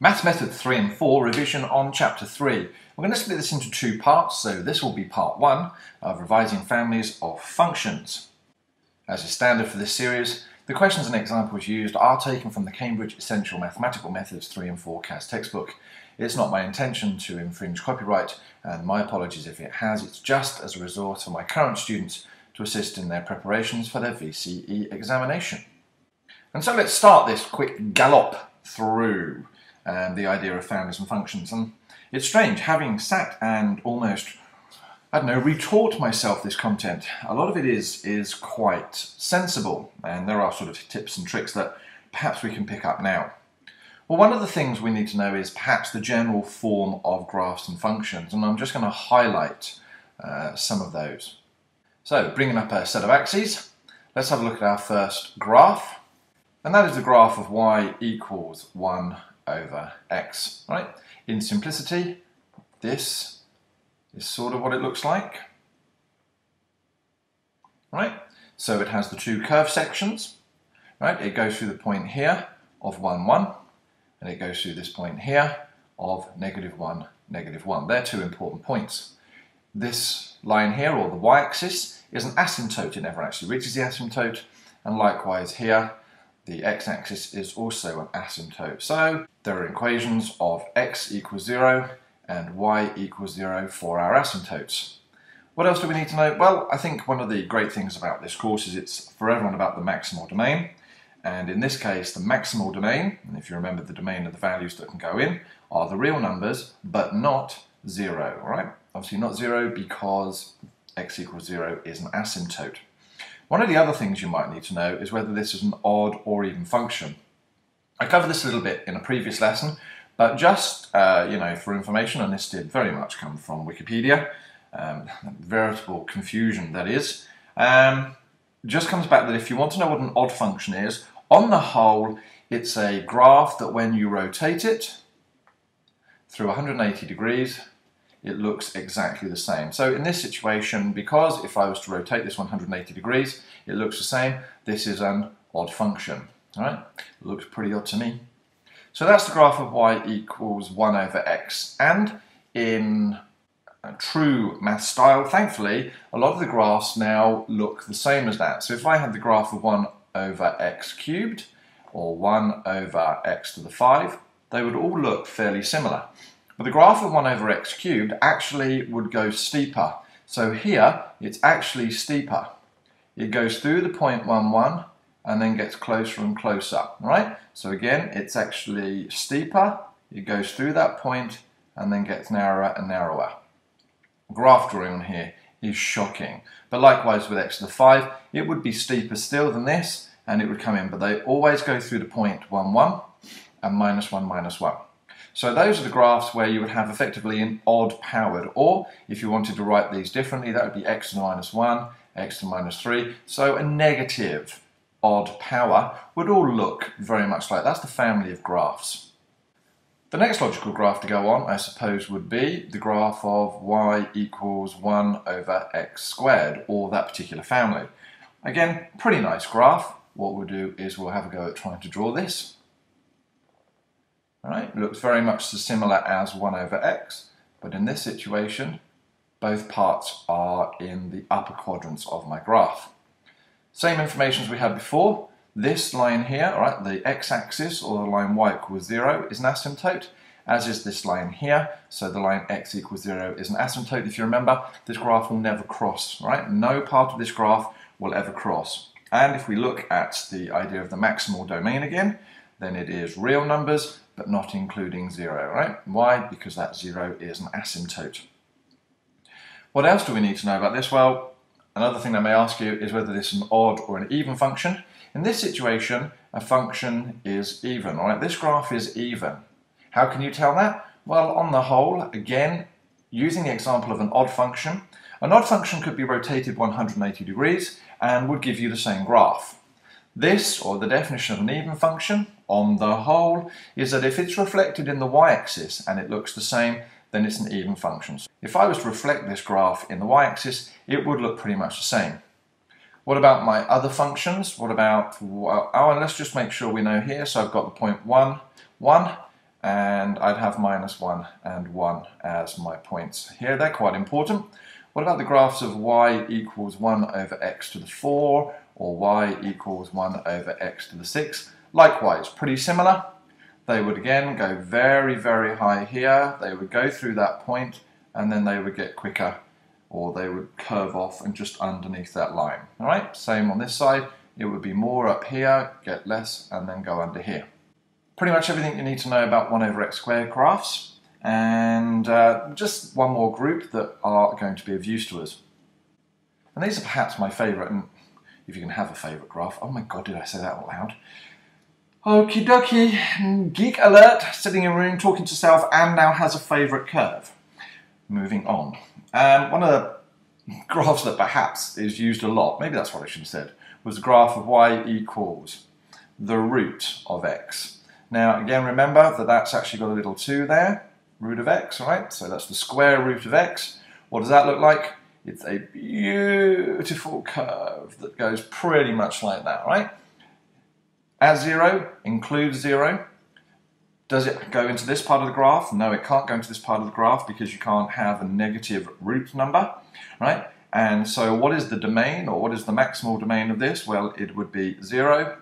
Maths Method 3 and 4 revision on Chapter 3. We're going to split this into two parts, so this will be part 1 of revising families of functions. As is standard for this series, the questions and examples used are taken from the Cambridge Essential Mathematical Methods 3 and 4 CAS textbook. It's not my intention to infringe copyright, and my apologies if it has. It's just as a resource for my current students to assist in their preparations for their VCE examination. And so let's start this quick gallop through the idea of families and functions. And it's strange, having sat and almost, retaught myself this content, a lot of it is quite sensible, and there are sort of tips and tricks that perhaps we can pick up now. Well, one of the things we need to know is perhaps the general form of graphs and functions, and I'm just going to highlight some of those. So, bringing up a set of axes, let's have a look at our first graph, and that is the graph of y equals 1 over x, right? In simplicity, this is sort of what it looks like, right? So it has the two curved sections, right? It goes through the point here of 1, 1, and it goes through this point here of -1, -1. They're two important points. This line here, or the y-axis, is an asymptote. It never actually reaches the asymptote, and likewise here, the x-axis is also an asymptote. So there are equations of x equals 0 and y equals 0 for our asymptotes. What else do we need to know? Well, I think one of the great things about this course is it's for everyone about the maximal domain. And in this case, the maximal domain, and if you remember the domain of the values that can go in, are the real numbers, but not 0, right? Obviously not 0 because x equals 0 is an asymptote. One of the other things you might need to know is whether this is an odd or even function. I covered this a little bit in a previous lesson, but just for information, and this did very much come from Wikipedia, veritable confusion that is, just comes back that if you want to know what an odd function is, on the whole, it's a graph that when you rotate it through 180 degrees, it looks exactly the same. So in this situation, because if I was to rotate this 180 degrees, it looks the same, this is an odd function. All right? It looks pretty odd to me. So that's the graph of y equals 1 over x. And in a true math style, thankfully, a lot of the graphs now look the same as that. So if I had the graph of 1 over x cubed, or 1 over x to the 5, they would all look fairly similar. But the graph of 1 over x cubed actually would go steeper. So here, it's actually steeper. It goes through the point 1, 1, and then gets closer and closer, right? So again, it's actually steeper. It goes through that point, and then gets narrower and narrower. Graph drawing on here is shocking. But likewise with x to the 5, it would be steeper still than this, and it would come in. But they always go through the point 1, 1, and -1, -1. So those are the graphs where you would have effectively an odd powered, or if you wanted to write these differently, that would be x to the -1, x to the -3. So a negative odd power would all look very much like that's the family of graphs. The next logical graph to go on, I suppose, would be the graph of y equals 1 over x squared, or that particular family. Again, pretty nice graph. What we'll do is we'll have a go at trying to draw this. Right, it looks very much similar as 1 over x, but in this situation, both parts are in the upper quadrants of my graph. Same information as we had before. This line here, all right, the x-axis, or the line y equals 0, is an asymptote, as is this line here. So the line x equals 0 is an asymptote. If you remember, this graph will never cross, right? No part of this graph will ever cross. And if we look at the idea of the maximal domain again, then it is real numbers, but not including 0, right? Why? Because that 0 is an asymptote. What else do we need to know about this? Well, another thing I may ask you is whether this is an odd or an even function. In this situation, a function is even, all right? This graph is even. How can you tell that? Well, on the whole, again, using the example of an odd function could be rotated 180 degrees and would give you the same graph. This, or the definition of an even function, on the whole, is that if it's reflected in the y-axis and it looks the same, then it's an even function. So if I was to reflect this graph in the y-axis, it would look pretty much the same. What about my other functions? What about, well, let's just make sure we know here. So I've got the point 1, 1, and I'd have -1 and 1 as my points here. They're quite important. What about the graphs of y equals 1 over x to the 4 or y equals 1 over x to the 6? Likewise, pretty similar. They would again go very, very high here. They would go through that point and then they would get quicker, or they would curve off and just underneath that line. All right, same on this side. It would be more up here, get less, and then go under here. Pretty much everything you need to know about 1 over x squared graphs. And just one more group that are going to be of use to us. And these are perhaps my favourite, and if you can have a favourite graph. Oh my god, did I say that out loud? Okie dokie, geek alert, sitting in a room talking to self and now has a favourite curve. Moving on. One of the graphs that perhaps is used a lot, maybe that's what I should have said, was the graph of y equals the root of x. Now again, remember that that's actually got a little 2 there. Root of x, right? So that's the square root of x. What does that look like? It's a beautiful curve that goes pretty much like that, right? At 0 includes 0. Does it go into this part of the graph? No, it can't go into this part of the graph because you can't have a negative root number, right? And so what is the domain, or what is the maximal domain of this? Well, it would be 0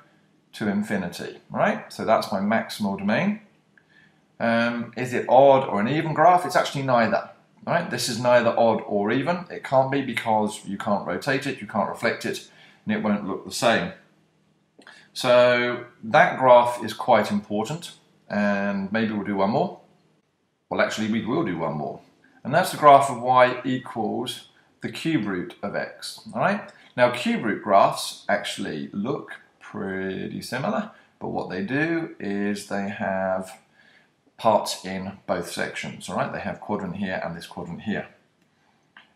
to infinity, right? So that's my maximal domain. Is it odd or an even graph? It's actually neither. Right? This is neither odd or even. It can't be because you can't rotate it, you can't reflect it, and it won't look the same. So that graph is quite important, and maybe we'll do one more. Well, actually, we will do one more. And that's the graph of y equals the cube root of x. All right? Now, cube root graphs actually look pretty similar, but what they do is they have parts in both sections, all right? They have quadrant here and this quadrant here.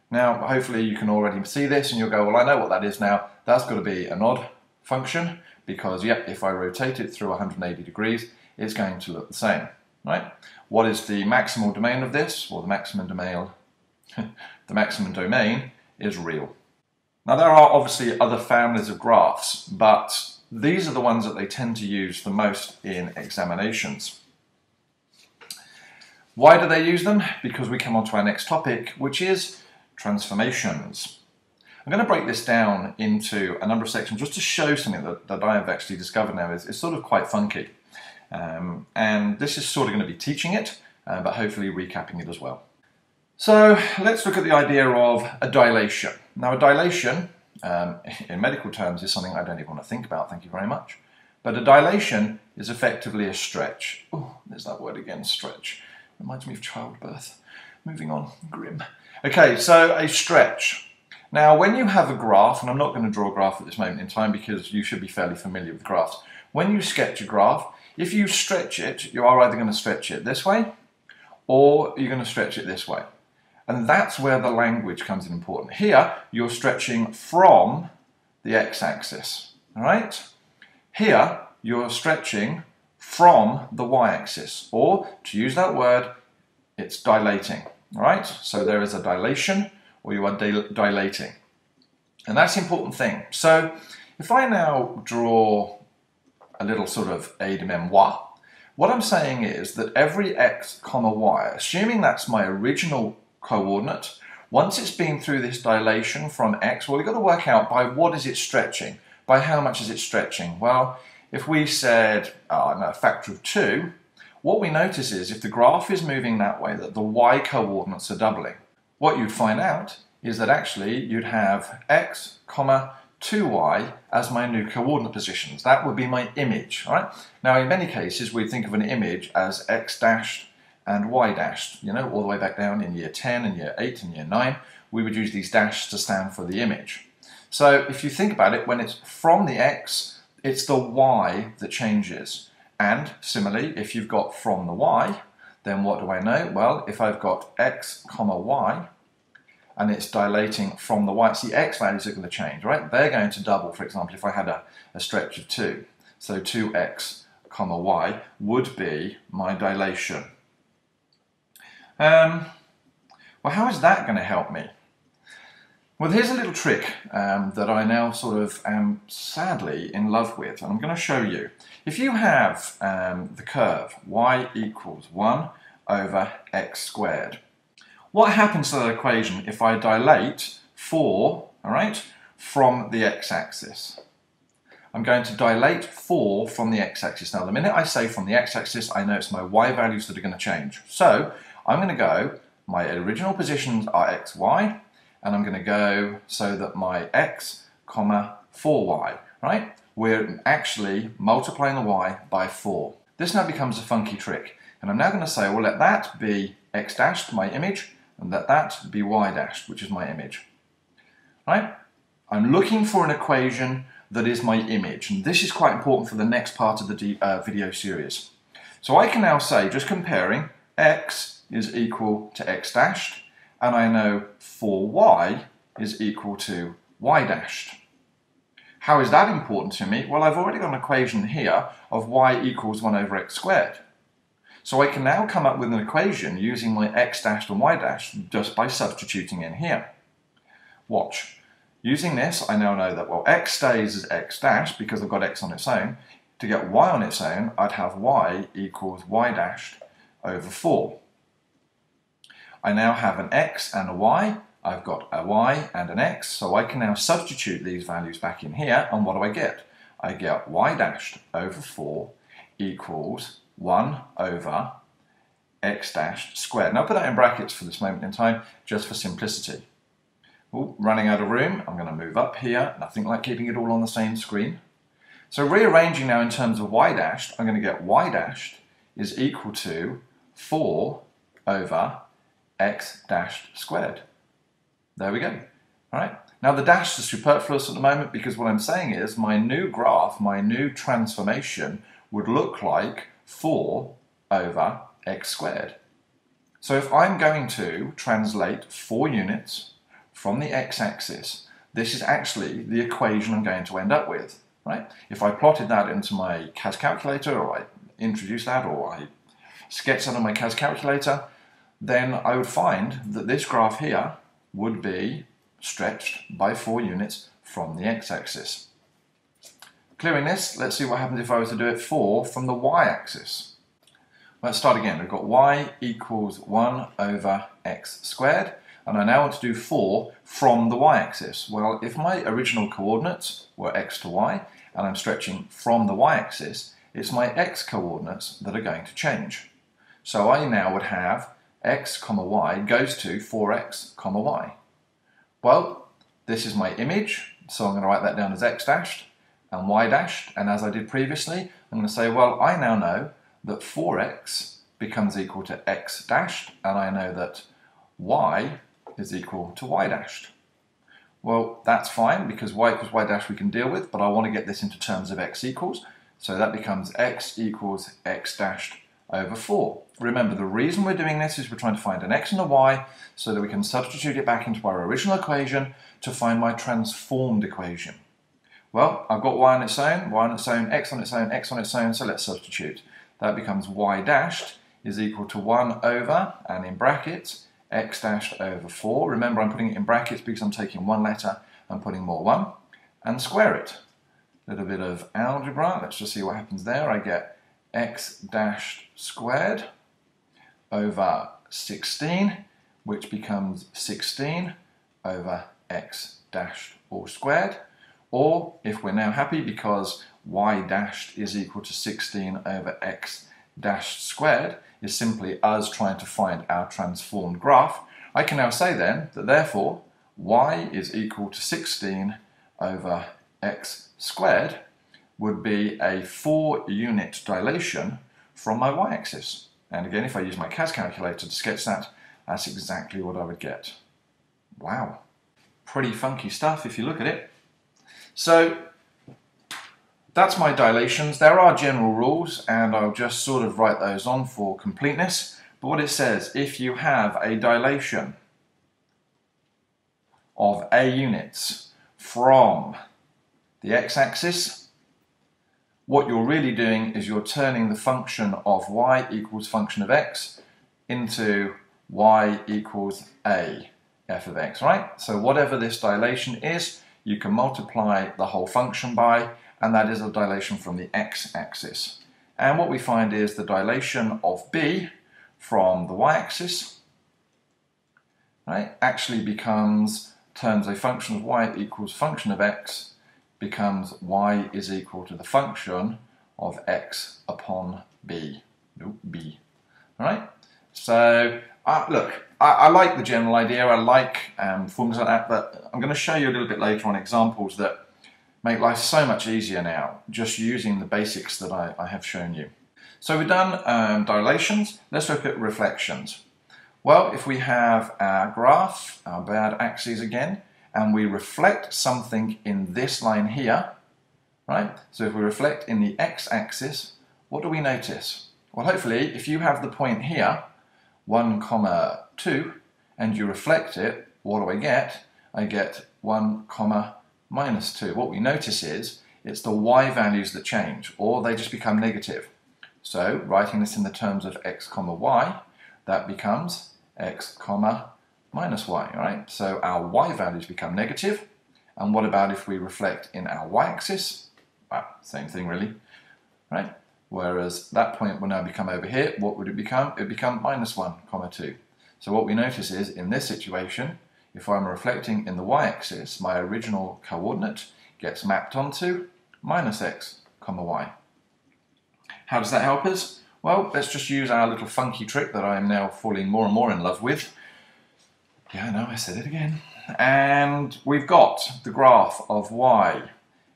Now, hopefully you can already see this and you'll go, well, I know what that is now. That's got to be an odd function because, yep, if I rotate it through 180 degrees, it's going to look the same, right? What is the maximal domain of this? Well, the maximum domain, the maximum domain is real. Now, there are obviously other families of graphs, but these are the ones that they tend to use the most in examinations. Why do they use them? Because we come on to our next topic, which is transformations. I'm going to break this down into a number of sections just to show something that I have actually discovered now is sort of quite funky. And this is sort of going to be teaching it, but hopefully recapping it as well. So let's look at the idea of a dilation. Now a dilation, in medical terms, is something I don't even want to think about, thank you very much. But a dilation is effectively a stretch. Oh, there's that word again, stretch. Reminds me of childbirth. Moving on, grim. Okay, so a stretch. Now, when you have a graph, and I'm not going to draw a graph at this moment in time because you should be fairly familiar with graphs. When you sketch a graph, if you stretch it, you are either going to stretch it this way or you're going to stretch it this way. And that's where the language comes in important. Here, you're stretching from the x-axis, all right? Here, you're stretching from the y-axis, or to use that word, it's dilating, right? So there is a dilation, or you are dilating. And that's the important thing. So if I now draw a little sort of aide memoire, what I'm saying is that every x comma y, assuming that's my original coordinate, once it's been through this dilation from x, well, you've got to work out by what is it stretching, by how much is it stretching. Well, if we said a factor of 2, what we notice is if the graph is moving that way, that the y coordinates are doubling. What you'd find out is that actually you'd have x, comma, 2y as my new coordinate positions. That would be my image, right? Now, in many cases, we think of an image as x dashed and y dashed, you know, all the way back down in year 10 and year 8 and year 9, we would use these dashes to stand for the image. So if you think about it, when it's from the x, it's the y that changes. And similarly, if you've got from the y, then what do I know? Well, if I've got x comma y, and it's dilating from the y, see, x values are going to change, right? They're going to double, for example, if I had a stretch of 2. So 2x comma y would be my dilation. Well, how is that going to help me? Well, here's a little trick that I now sort of am sadly in love with, and I'm going to show you. If you have the curve y equals 1 over x squared, what happens to that equation if I dilate 4, all right, from the x-axis? I'm going to dilate 4 from the x-axis. Now, the minute I say from the x-axis, I know it's my y values that are going to change. So I'm going to go, my original positions are x, y, and I'm going to go so that my x, comma, 4y, right? We're actually multiplying the y by 4. This now becomes a funky trick. And I'm now going to say, well, let that be x dashed, my image, and let that be y dashed, which is my image. Right? I'm looking for an equation that is my image, and this is quite important for the next part of the video series. So I can now say, just comparing, x is equal to x dashed, and I know 4y is equal to y dashed. How is that important to me? Well, I've already got an equation here of y equals 1 over x squared. So I can now come up with an equation using my x dashed and y dashed just by substituting in here. Watch. Using this, I now know that, well, x stays as x dashed because I've got x on its own. To get y on its own, I'd have y equals y dashed over 4. I now have an x and a y. I've got a y and an x, so I can now substitute these values back in here, and what do I get? I get y dashed over 4 equals 1 over x dashed squared. Now I'll put that in brackets for this moment in time, just for simplicity. Ooh, running out of room, I'm going to move up here. Nothing like keeping it all on the same screen. So rearranging now in terms of y dashed, I'm going to get y dashed is equal to 4 over x dashed squared. There we go. All right. Now the dash is superfluous at the moment because what I'm saying is my new graph, my new transformation would look like 4 over x squared. So if I'm going to translate 4 units from the x-axis, this is actually the equation I'm going to end up with, right? If I plotted that into my CAS calculator, or I introduce that, or I sketch that on my CAS calculator, then I would find that this graph here would be stretched by 4 units from the x-axis. Clearing this, let's see what happens if I was to do it 4 from the y-axis. Let's start again. We've got y equals 1 over x squared, and I now want to do 4 from the y-axis. Well, if my original coordinates were x to y, and I'm stretching from the y-axis, it's my x coordinates that are going to change. So I now would have x comma y goes to 4x comma y. Well, this is my image, so I'm going to write that down as x dashed and y dashed, and as I did previously, I'm going to say, well, I now know that 4x becomes equal to x dashed, and I know that y is equal to y dashed. Well, that's fine, because y equals y dashed we can deal with, but I want to get this into terms of x equals, so that becomes x equals x dashed over 4. Remember, the reason we're doing this is we're trying to find an x and a y so that we can substitute it back into our original equation to find my transformed equation. Well, I've got y on its own, x on its own, x on its own, so let's substitute. That becomes y dashed is equal to 1 over, and in brackets, x dashed over 4. Remember, I'm putting it in brackets because I'm taking one letter and putting more 1, and square it. A little bit of algebra, let's just see what happens there. I get x dashed squared over 16, which becomes 16 over x dashed all squared. Or, if we're now happy because y dashed is equal to 16 over x dashed squared, is simply us trying to find our transformed graph, I can now say then that therefore y is equal to 16 over x squared would be a 4-unit dilation from my y-axis. And again, if I use my CAS calculator to sketch that, that's exactly what I would get. Wow. Pretty funky stuff if you look at it. So that's my dilations. There are general rules, and I'll just sort of write those on for completeness. But what it says, if you have a dilation of a units from the x-axis, what you're really doing is you're turning the function of y equals function of x into y equals a. f of x, right? So whatever this dilation is, you can multiply the whole function by, and that is a dilation from the x-axis. And what we find is the dilation of b from the y-axis, right, actually turns a function of y equals function of x, becomes y is equal to the function of x upon b. B. Right? So, look, I like the general idea, I like formulas like that, but I'm going to show you a little bit later on examples that make life so much easier now, just using the basics that I have shown you. So we've done dilations, let's look at reflections. Well, if we have our graph, our bad axes again, and we reflect something in this line here, right? So if we reflect in the x-axis, what do we notice? Well, hopefully, if you have the point here, 1, 2, and you reflect it, what do I get? I get 1, minus 2. What we notice is, it's the y values that change, or they just become negative. So, writing this in the terms of x, y, that becomes x, minus y, right? So our y values become negative. And what about if we reflect in our y-axis? Well, same thing really, right? Whereas that point will now become over here. What would it become? It would become minus 1, 2. So what we notice is, in this situation, if I'm reflecting in the y-axis, my original coordinate gets mapped onto minus x, y. How does that help us? Well, let's just use our little funky trick that I am now falling more and more in love with. Yeah, I know, I said it again. And we've got the graph of y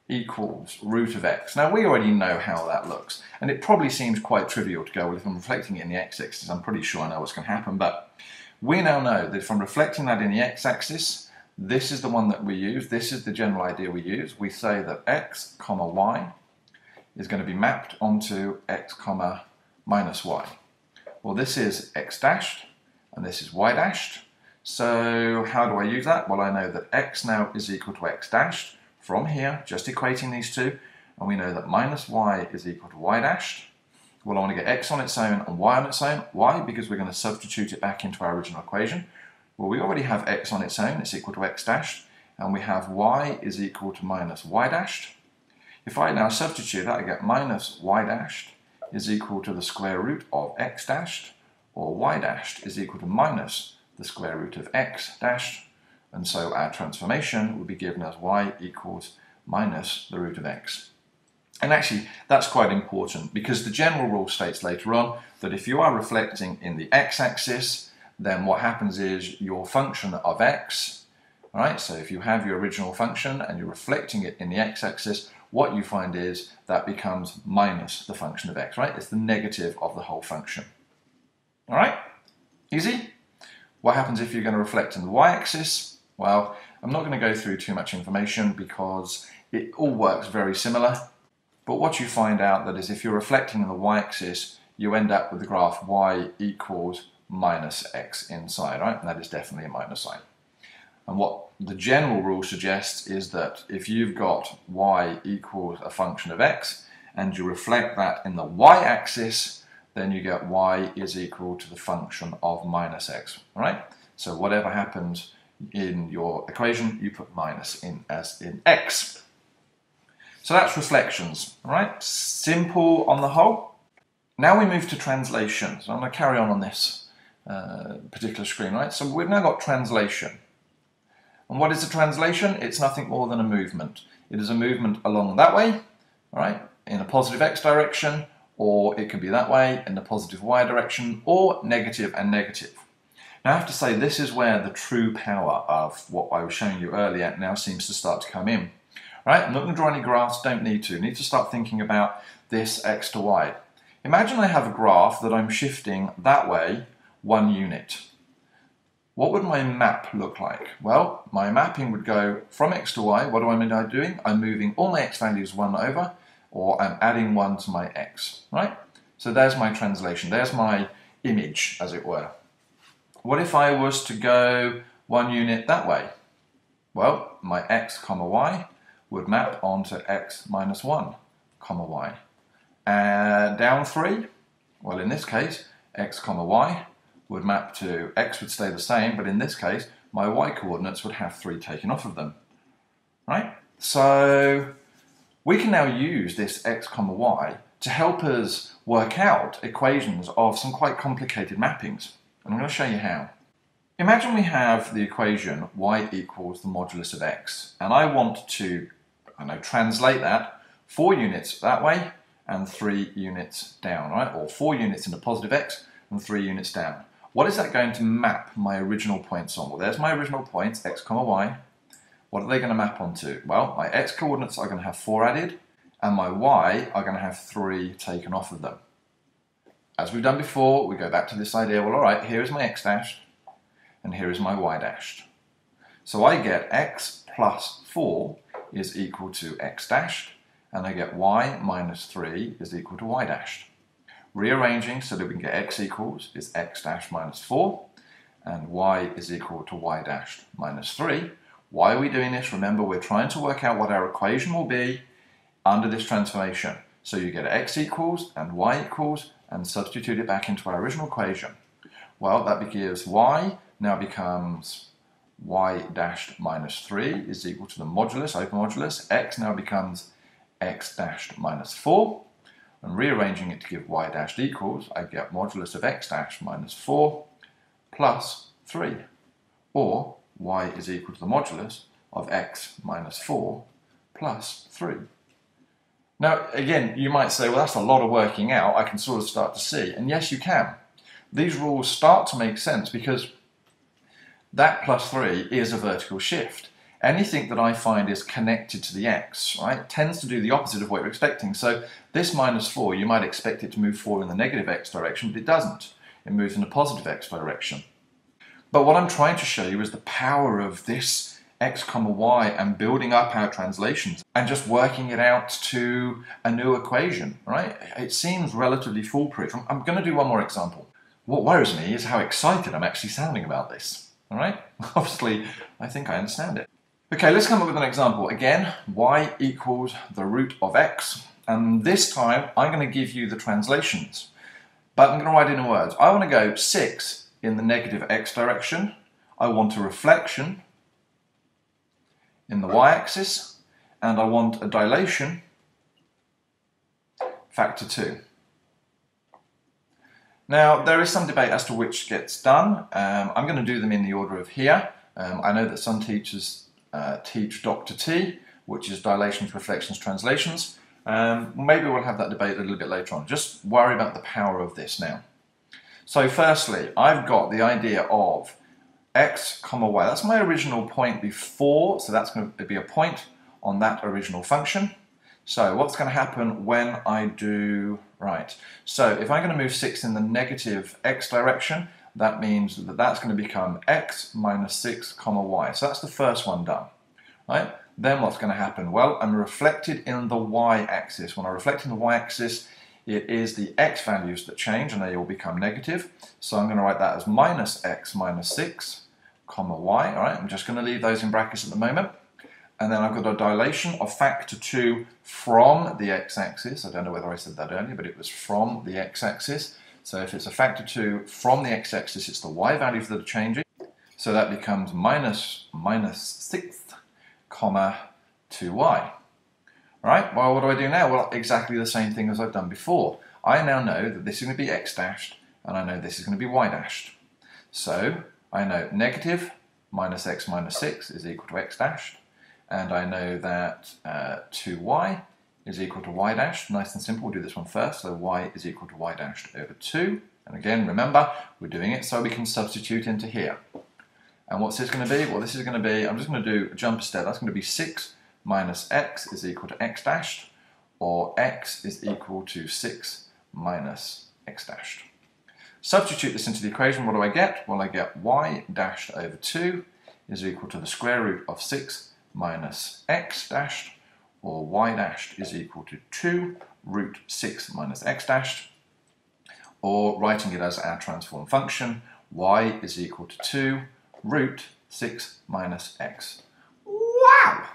equals root of x. Now, we already know how that looks, and it probably seems quite trivial to go, well, if I'm reflecting it in the x-axis, I'm pretty sure I know what's going to happen, but we now know that if I'm reflecting that in the x-axis, this is the one that we use, this is the general idea we use. We say that x, y is going to be mapped onto x, minus y. Well, this is x dashed, and this is y dashed. So how do I use that? Well, I know that x now is equal to x dashed from here, just equating these two, and we know that minus y is equal to y dashed. Well, I want to get x on its own and y on its own. Why? Because we're going to substitute it back into our original equation. Well, we already have x on its own, it's equal to x dashed, and we have y is equal to minus y dashed. If I now substitute that, I get minus y dashed is equal to the square root of x dashed, or y dashed is equal to minus the square root of x dashed, and so our transformation would be given as y equals minus the root of x. And actually, that's quite important, because the general rule states later on that if you are reflecting in the x-axis, then what happens is your function of x, right? So if you have your original function and you're reflecting it in the x-axis, what you find is that becomes minus the function of x, right? It's the negative of the whole function. All right? Easy? What happens if you're going to reflect in the y-axis? Well, I'm not going to go through too much information because it all works very similar. But what you find out that is if you're reflecting in the y-axis, you end up with the graph y equals minus x inside, right? And that is definitely a minus sign. And what the general rule suggests is that if you've got y equals a function of x and you reflect that in the y-axis, then you get y is equal to the function of minus x, right? So whatever happens in your equation, you put minus in as in x. So that's reflections, right? Simple on the whole. Now we move to translation. So I'm going to carry on this particular screen, right? So we've now got translation. And what is a translation? It's nothing more than a movement. It is a movement along that way, right, in a positive x direction, or it could be that way in the positive y direction, or negative and negative. Now I have to say this is where the true power of what I was showing you earlier now seems to start to come in. Right? I'm not going to draw any graphs, don't need to. Need to start thinking about this x to y. Imagine I have a graph that I'm shifting that way 1 unit. What would my map look like? Well, my mapping would go from x to y. What am I doing? I'm moving all my x values 1 over, or I'm adding 1 to my x, right? So there's my translation. There's my image, as it were. What if I was to go 1 unit that way? Well, my x, y would map onto x minus 1, y. And down 3, well, in this case, x, y would map to, x would stay the same, but in this case, my y coordinates would have 3 taken off of them, right? So we can now use this x comma y to help us work out equations of some quite complicated mappings. And I'm going to show you how. Imagine we have the equation y equals the modulus of x, and I want to, translate that 4 units that way and 3 units down, right? Or 4 units into positive x and 3 units down. What is that going to map my original points on? Well, there's my original points, x comma y. What are they going to map onto? Well, my x coordinates are going to have 4 added, and my y are going to have 3 taken off of them. As we've done before, we go back to this idea, well, all right, here is my x dashed, and here is my y dashed. So I get x plus 4 is equal to x dashed, and I get y minus 3 is equal to y dashed. Rearranging so that we can get x equals is x dashed minus 4, and y is equal to y dashed minus 3. Why are we doing this? Remember, we're trying to work out what our equation will be under this transformation. So you get x equals and y equals, and substitute it back into our original equation. Well, that gives y now becomes y dashed minus 3 is equal to the modulus, open modulus. X now becomes x dashed minus 4. And rearranging it to give y dashed equals, I get modulus of x dashed minus 4 plus 3. Or y is equal to the modulus of x minus 4 plus 3. Now, again, you might say, well, that's a lot of working out. I can sort of start to see. And yes, you can. These rules start to make sense because that plus 3 is a vertical shift. Anything that I find is connected to the x, right, tends to do the opposite of what you're expecting. So this minus 4, you might expect it to move forward in the negative x direction, but it doesn't. It moves in the positive x direction. But what I'm trying to show you is the power of this x comma y and building up our translations and just working it out to a new equation, right? It seems relatively foolproof. I'm going to do one more example. What worries me is how excited I'm actually sounding about this, all right? Obviously, I think I understand it. Okay, let's come up with an example. Again, y equals the root of x, and this time I'm going to give you the translations, but I'm going to write it in words. I want to go 6 in the negative x direction. I want a reflection in the y-axis, and I want a dilation factor 2. Now, there is some debate as to which gets done. I'm going to do them in the order of here. I know that some teachers teach Dr. T, which is dilations, reflections, translations. Maybe we'll have that debate a little bit later on. Just worry about the power of this now. So firstly, I've got the idea of x comma y. That's my original point before, so that's going to be a point on that original function. So what's going to happen when I do, right, so if I'm going to move 6 in the negative x direction, that means that that's going to become x minus 6 comma y. So that's the first one done, right? Then what's going to happen? Well, I'm reflected in the y-axis. When I reflect in the y-axis, it is the x values that change, and they all become negative. So I'm going to write that as minus x minus 6 comma y. All right, I'm just going to leave those in brackets at the moment. And then I've got a dilation of factor 2 from the x-axis. I don't know whether I said that earlier, but it was from the x-axis. So if it's a factor 2 from the x-axis, it's the y values that are changing. So that becomes minus 6 comma 2y. Right, well, what do I do now? Well, exactly the same thing as I've done before. I now know that this is going to be x dashed, and I know this is going to be y dashed. So I know negative minus x minus 6 is equal to x dashed, and I know that 2y is equal to y dashed. Nice and simple, we'll do this one first. So y is equal to y dashed over 2. And again, remember, we're doing it so we can substitute into here. And what's this going to be? Well, this is going to be, I'm just going to do a jump step. That's going to be 6 minus x is equal to x dashed, or x is equal to 6 minus x dashed. Substitute this into the equation. What do I get? Well, I get y dashed over 2 is equal to the square root of 6 minus x dashed, or y dashed is equal to 2 root 6 minus x dashed, or writing it as our transform function, y is equal to 2 root 6 minus x. Wow!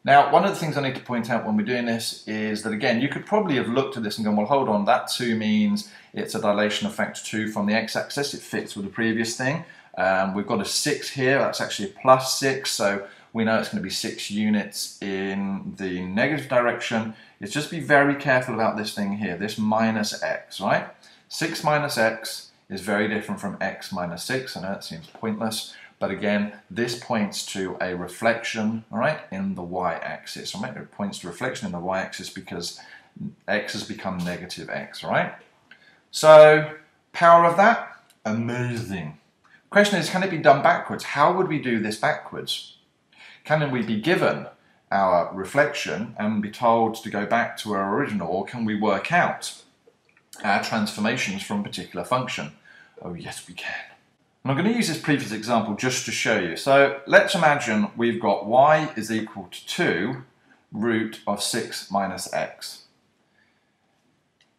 Now, one of the things I need to point out when we're doing this is that, again, you could probably have looked at this and gone, well, hold on, that 2 means it's a dilation of factor 2 from the x-axis. It fits with the previous thing. We've got a 6 here, that's actually a plus 6, so we know it's going to be 6 units in the negative direction. It's just be very careful about this thing here, this minus x, right? 6 minus x is very different from x minus 6. I know that seems pointless, but again, this points to a reflection, all right, in the y-axis. Right? It points to reflection in the y-axis because x has become negative x, right? So, power of that? Amazing. Question is, can it be done backwards? How would we do this backwards? Can we be given our reflection and be told to go back to our original, or can we work out our transformations from a particular function? Oh yes, we can. And I'm going to use this previous example just to show you. So let's imagine we've got y is equal to 2 root of 6 minus x.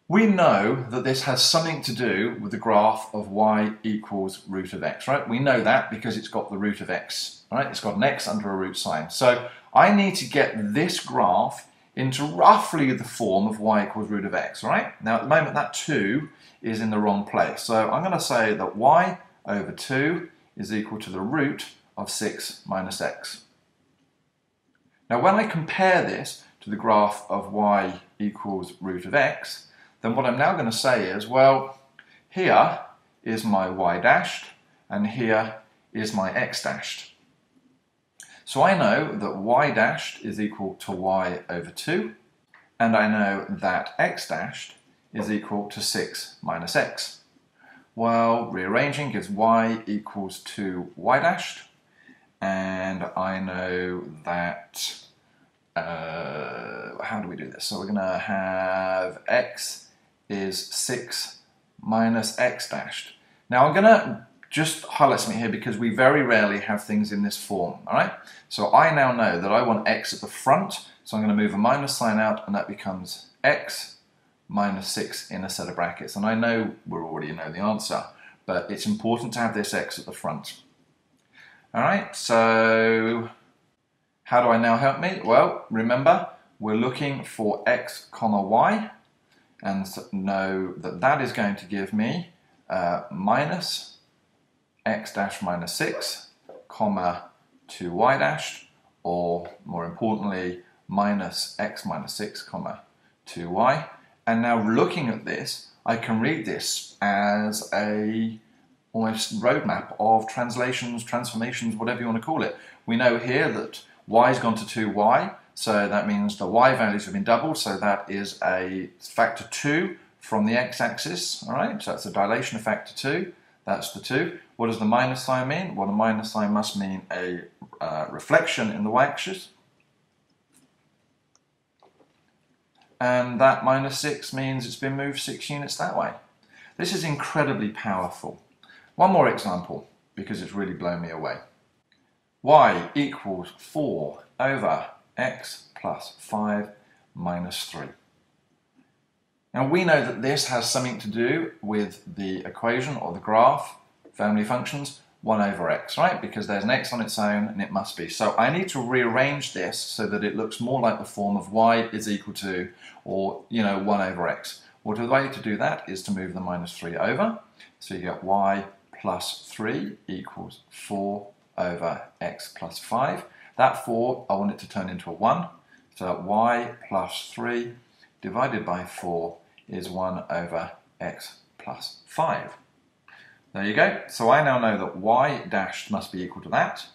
We know that this has something to do with the graph of y equals root of x, right? We know that because it's got the root of x, right? It's got an x under a root sign. So I need to get this graph into roughly the form of y equals root of x, right? Now at the moment that 2 is in the wrong place. So I'm going to say that y over 2 is equal to the root of 6 minus x. Now when I compare this to the graph of y equals root of x, then what I'm now going to say is, well, here is my y dashed, and here is my x dashed. So I know that y dashed is equal to y over 2, and I know that x dashed is equal to 6 minus x. Well, rearranging gives y equals 2 y dashed, and I know that, how do we do this? So we're going to have x is 6 minus x dashed. Now I'm going to just highlight something here because we very rarely have things in this form, all right? So I now know that I want x at the front, so I'm going to move a minus sign out, and that becomes x minus 6 in a set of brackets. And I know we already know the answer, but it's important to have this x at the front. All right, so how do I now help me? Well, remember, we're looking for x comma y, and know that that is going to give me minus x dash minus 6, comma 2y dashed, or more importantly, minus x minus 6, comma 2y. And now looking at this, I can read this as a almost roadmap of translations, transformations, whatever you want to call it. We know here that y has gone to 2y, so that means the y values have been doubled, so that is a factor 2 from the x-axis, all right? So that's a dilation of factor 2, that's the 2. What does the minus sign mean? Well, the minus sign must mean a reflection in the y-axis. And that minus 6 means it's been moved 6 units that way. This is incredibly powerful. One more example, because it's really blown me away. Y equals 4 over x plus 5 minus 3. Now we know that this has something to do with the equation or the graph, family functions, 1 over x, right? Because there's an x on its own and it must be. So I need to rearrange this so that it looks more like the form of y is equal to, or 1 over x. Well, the way to do that is to move the minus 3 over. So you get y plus 3 equals 4 over x plus 5. That 4, I want it to turn into a 1. So y plus 3 divided by 4 is 1 over x plus 5. There you go. So I now know that y dashed must be equal to that,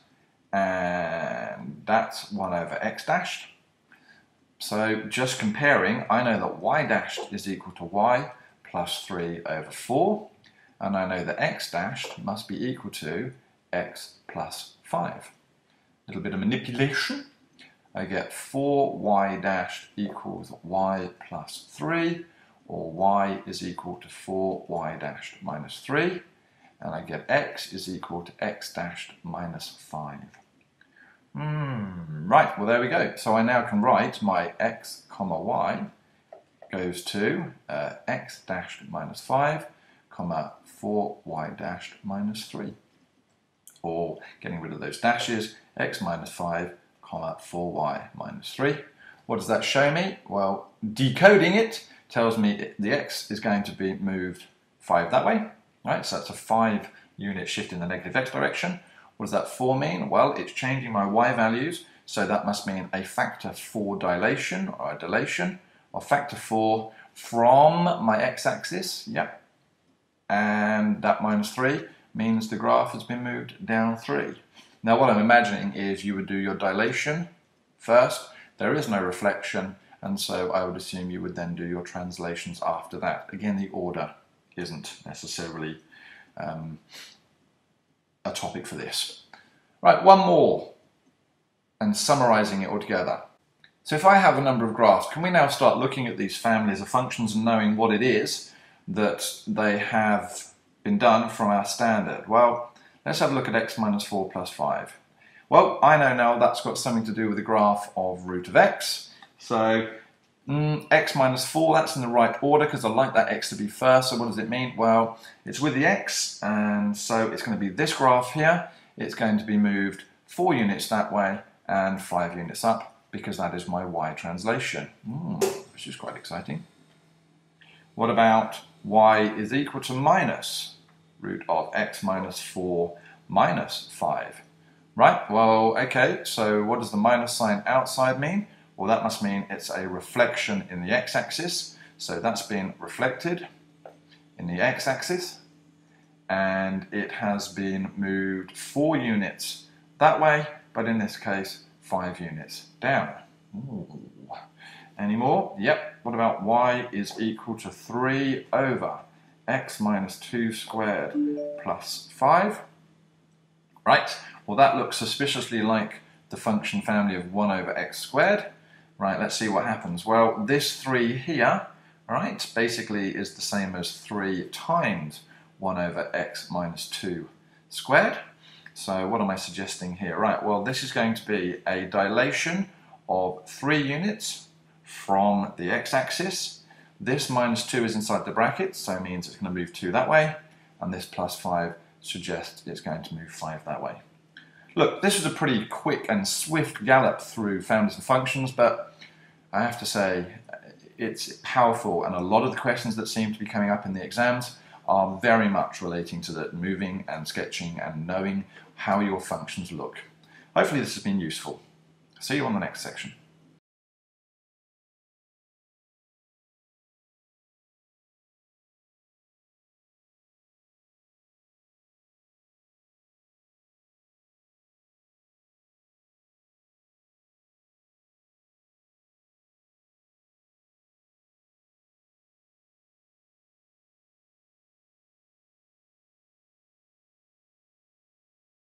and that's 1 over x dashed. So just comparing, I know that y dashed is equal to y plus 3 over 4, and I know that x dashed must be equal to x plus 5. A little bit of manipulation. I get 4y dashed equals y plus 3, or y is equal to 4y dashed minus 3, and I get x is equal to x dashed minus 5. Right, well there we go. So I now can write my x comma y goes to x dashed minus 5, comma 4y dashed minus 3. Or, getting rid of those dashes, x minus 5, comma 4y minus 3. What does that show me? Well, decoding it tells me the x is going to be moved 5 that way, right? So that's a 5 units shift in the negative x direction. What does that 4 mean? Well, it's changing my y values, so that must mean a factor 4 dilation, or a dilation, or factor 4 from my x-axis, yep. And that minus 3 means the graph has been moved down 3. Now what I'm imagining is you would do your dilation first, there is no reflection, and so I would assume you would then do your translations after that. Again, the order isn't necessarily a topic for this. Right, one more, and summarizing it all together. So if I have a number of graphs, can we now start looking at these families of functions and knowing what it is that they have been done from our standard? Well, let's have a look at x minus 4 plus 5. Well, I know now that's got something to do with the graph of root of x. So x minus 4, that's in the right order because I like that x to be first. So what does it mean? Well, it's with the x, and so it's going to be this graph here. It's going to be moved 4 units that way and 5 units up, because that is my y translation, which is quite exciting. What about y is equal to minus root of x minus 4 minus 5? Right, well, okay, so what does the minus sign outside mean? Well, that must mean it's a reflection in the x-axis, so that's been reflected in the x-axis, and it has been moved 4 units that way, but in this case 5 units down. Ooh. Any more? Yep. What about y is equal to 3 over x minus 2 squared plus 5? Right, well that looks suspiciously like the function family of 1 over x squared. Right, let's see what happens. Well, this 3 here, right, basically is the same as 3 times 1 over x minus 2 squared. So what am I suggesting here? Right, well this is going to be a dilation of 3 units from the x-axis. This minus 2 is inside the brackets, so it means it's going to move 2 that way, and this plus 5 suggests it's going to move 5 that way. Look, this was a pretty quick and swift gallop through families of functions, but I have to say it's powerful, and a lot of the questions that seem to be coming up in the exams are very much relating to the moving and sketching and knowing how your functions look. Hopefully this has been useful. See you on the next section.